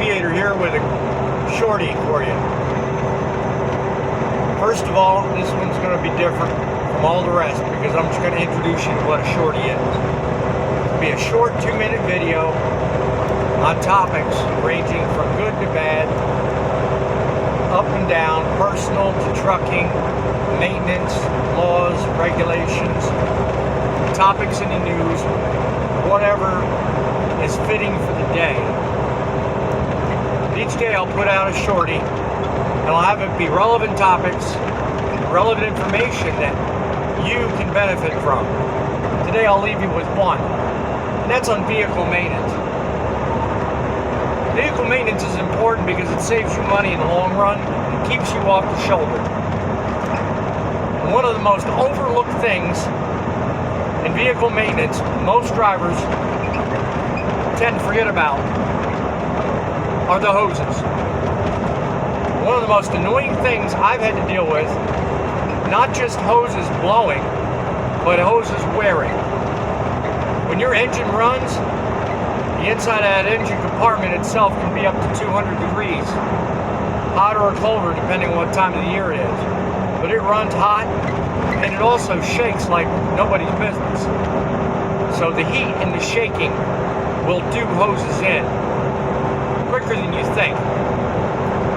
Aviator here with a shorty for you. First of all, this one's going to be different from all the rest because I'm just going to introduce you to what a shorty is. It'll be a short 2-minute video on topics ranging from good to bad, up and down, personal to trucking, maintenance, laws, regulations, topics in the news, whatever is fitting for the day. Each day I'll put out a shorty and I'll have it be relevant topics, relevant information that you can benefit from. Today I'll leave you with one, and that's on vehicle maintenance. Vehicle maintenance is important because it saves you money in the long run and keeps you off the shoulder. And one of the most overlooked things in vehicle maintenance, most drivers tend to forget about, are the hoses. One of the most annoying things I've had to deal with, not just hoses blowing, but hoses wearing. When your engine runs, the inside of that engine compartment itself can be up to 200 degrees, hotter or colder depending on what time of the year it is. But it runs hot, and it also shakes like nobody's business. So the heat and the shaking will do hoses in quicker than you think.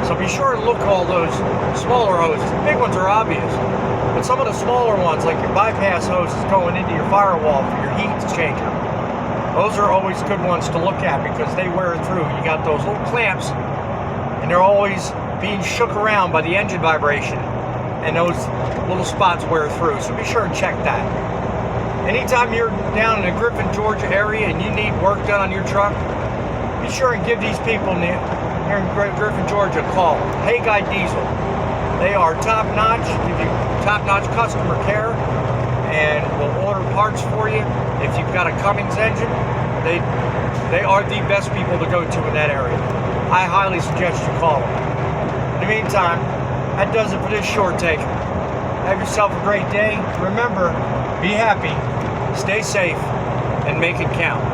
So be sure to look at all those smaller hoses. The big ones are obvious, but some of the smaller ones, like your bypass hoses going into your firewall for your heat exchanger, those are always good ones to look at because they wear through. You got those little clamps, and they're always being shook around by the engine vibration, and those little spots wear through. So be sure and check that. Anytime you're down in the Griffin, Georgia area and you need work done on your truck, be sure and give these people here in Griffin, Georgia a call. Hey Guy Diesel. They are top-notch, give you top-notch customer care, and will order parts for you. If you've got a Cummins engine, they are the best people to go to in that area. I highly suggest you call them. In the meantime, that does it for this short take. Have yourself a great day. Remember, be happy, stay safe, and make it count.